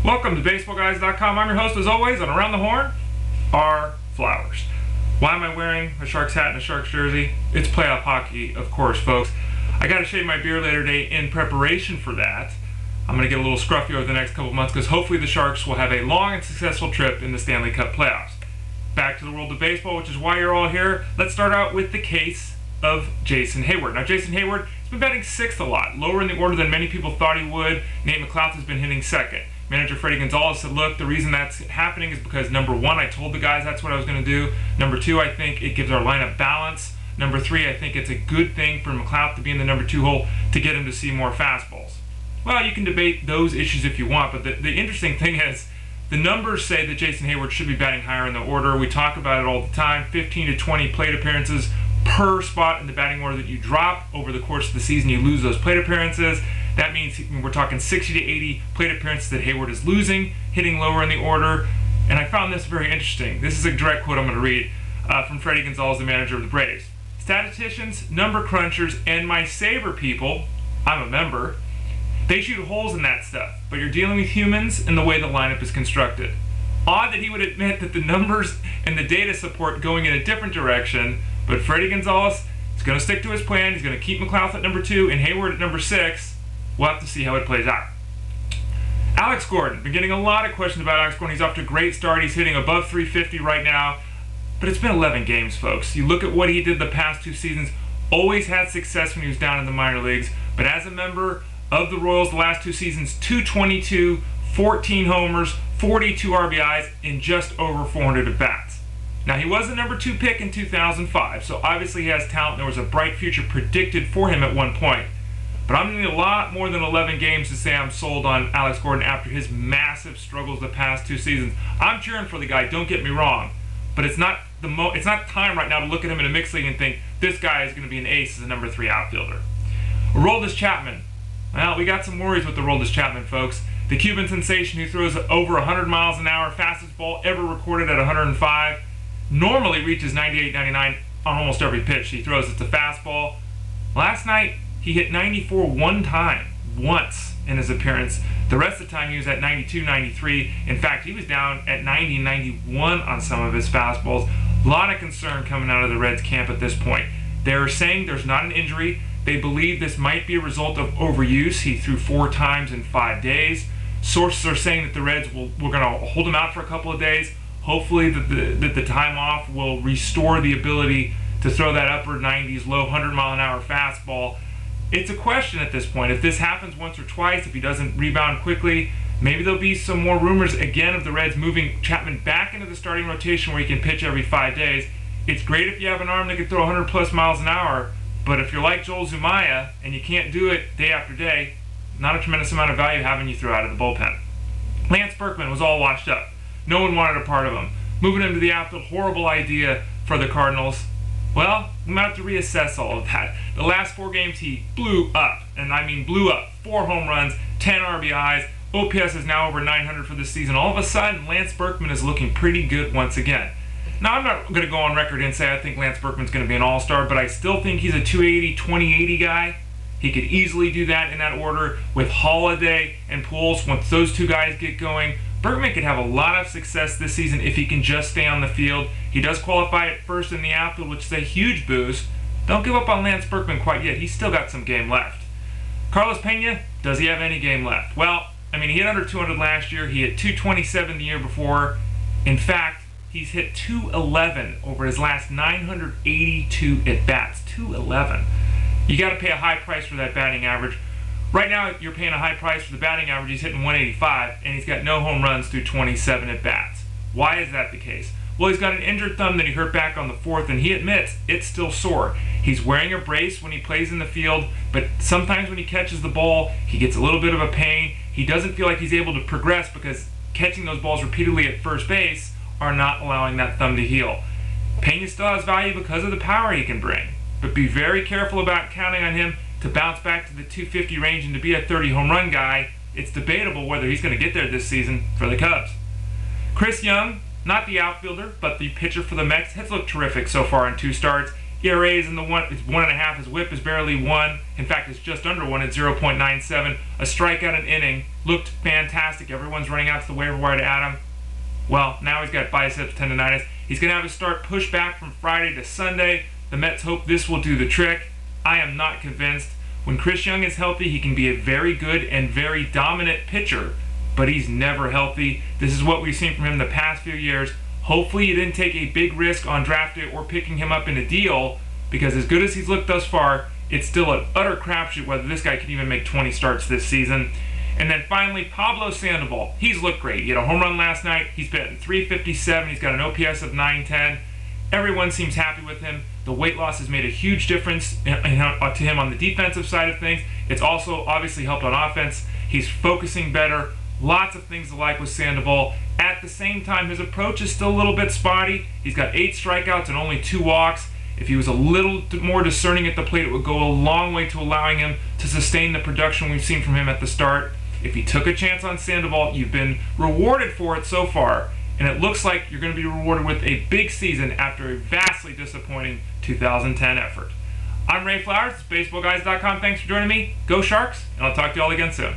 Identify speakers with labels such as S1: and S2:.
S1: Welcome to BaseballGuys.com. I'm your host as always, and around the horn are flowers. Why am I wearing a Sharks hat and a Sharks jersey? It's playoff hockey, of course, folks. I got to shave my beard later today in preparation for that. I'm going to get a little scruffy over the next couple months because hopefully the Sharks will have a long and successful trip in the Stanley Cup playoffs. Back to the world of baseball, which is why you're all here. Let's start out with the case of Jason Heyward. Now, Jason Heyward has been batting sixth a lot, lower in the order than many people thought he would. Nate McLouth has been hitting second. Manager Freddie Gonzalez said, look, the reason that's happening is because, number one, I told the guys that's what I was going to do. Number two, I think it gives our lineup balance. Number three, I think it's a good thing for McLouth to be in the number two hole to get him to see more fastballs. Well, you can debate those issues if you want, but the interesting thing is the numbers say that Jason Heyward should be batting higher in the order. We talk about it all the time, 15 to 20 plate appearances per spot in the batting order that you drop over the course of the season. You lose those plate appearances. That means we're talking 60 to 80 plate appearances that Heyward is losing, hitting lower in the order. And I found this very interesting. This is a direct quote I'm going to read from Freddie Gonzalez, the manager of the Braves. Statisticians, number crunchers, and my Sabre people, I'm a member, they shoot holes in that stuff. But you're dealing with humans and the way the lineup is constructed. Odd that he would admit that the numbers and the data support going in a different direction, but Freddie Gonzalez is going to stick to his plan. He's going to keep McLouth at number 2 and Heyward at number 6. We'll have to see how it plays out. Alex Gordon. Been getting a lot of questions about Alex Gordon. He's off to a great start. He's hitting above 350 right now. But it's been 11 games, folks. You look at what he did the past 2 seasons. Always had success when he was down in the minor leagues. But as a member of the Royals the last 2 seasons, 222, 14 homers, 42 RBIs, in just over 400 at-bats. Now, he was the number 2 pick in 2005, so obviously he has talent. There was a bright future predicted for him at one point. But I'm going to need a lot more than 11 games to say I'm sold on Alex Gordon after his massive struggles the past 2 seasons. I'm cheering for the guy, don't get me wrong. But it's not time right now to look at him in a mixed league and think this guy is going to be an ace as a number 3 outfielder. Aroldis Chapman. Well, we got some worries with Aroldis Chapman, folks. The Cuban sensation who throws over 100 miles an hour, fastest ball ever recorded at 105, normally reaches 98, 99 on almost every pitch he throws. It's a fastball. Last night, he hit 94 once in his appearance. The rest of the time he was at 92, 93. In fact, he was down at 90, 91 on some of his fastballs. A lot of concern coming out of the Reds camp at this point. They're saying there's not an injury. They believe this might be a result of overuse. He threw 4 times in 5 days. Sources are saying that the Reds we're going to hold him out for a couple of days. Hopefully that the time off will restore the ability to throw that upper 90s, low 100-mile-an-hour fastball. It's a question at this point. If this happens once or twice, if he doesn't rebound quickly, maybe there'll be some more rumors again of the Reds moving Chapman back into the starting rotation where he can pitch every 5 days. It's great if you have an arm that can throw 100+ miles an hour, but if you're like Joel Zumaya and you can't do it day after day, not a tremendous amount of value having you throw out of the bullpen. Lance Berkman was all washed up. No one wanted a part of him. Moving him to the outfield, horrible idea for the Cardinals. Well, we might have to reassess all of that. The last 4 games he blew up, and I mean blew up. 4 home runs, 10 RBIs. OPS is now over 900 for this season. All of a sudden, Lance Berkman is looking pretty good once again. Now, I'm not going to go on record and say I think Lance Berkman's going to be an all-star, but I still think he's a 280, 2080 guy. He could easily do that in that order with Holiday and Pujols. Once those 2 guys get going, Berkman could have a lot of success this season if he can just stay on the field. He does qualify at first in the outfield, which is a huge boost. Don't give up on Lance Berkman quite yet. He's still got some game left. Carlos Pena, does he have any game left? Well, I mean, he hit under 200 last year. He hit 227 the year before. In fact, he's hit 211 over his last 982 at-bats. 211. You got to pay a high price for that batting average. Right now, you're paying a high price for the batting average. He's hitting 185, and he's got no home runs through 27 at-bats. Why is that the case? Well, he's got an injured thumb that he hurt back on the 4th, and he admits it's still sore. He's wearing a brace when he plays in the field, but sometimes when he catches the ball, he gets a little bit of a pain. He doesn't feel like he's able to progress because catching those balls repeatedly at first base are not allowing that thumb to heal. Pena still has value because of the power he can bring, but be very careful about counting on him to bounce back to the 250 range and to be a 30 home run guy. It's debatable whether he's going to get there this season for the Cubs. Chris Young, not the outfielder, but the pitcher for the Mets, has looked terrific so far in 2 starts. ERA is in the it's 1.5. His whip is barely 1. In fact, it's just under 1 at 0.97. A strikeout an inning. Looked fantastic. Everyone's running out to the waiver wire to add him. Well, now he's got biceps tendonitis. He's going to have his start pushed back from Friday to Sunday. The Mets hope this will do the trick. I am not convinced. When Chris Young is healthy, he can be a very good and very dominant pitcher, but he's never healthy. This is what we've seen from him the past few years. Hopefully you didn't take a big risk on draft day or picking him up in a deal, because as good as he's looked thus far, it's still an utter crapshoot whether this guy can even make 20 starts this season. And then finally, Pablo Sandoval. He's looked great. He had a home run last night. He's batting .357. He's got an OPS of .910. Everyone seems happy with him. The weight loss has made a huge difference to him on the defensive side of things. It's also obviously helped on offense. He's focusing better. Lots of things to like with Sandoval. At the same time, his approach is still a little bit spotty. He's got 8 strikeouts and only 2 walks. If he was a little more discerning at the plate, it would go a long way to allowing him to sustain the production we've seen from him at the start. If he took a chance on Sandoval, you've been rewarded for it so far. And it looks like you're going to be rewarded with a big season after a vastly disappointing 2010 effort. I'm Ray Flowers, BaseballGuys.com. Thanks for joining me. Go Sharks, and I'll talk to you all again soon.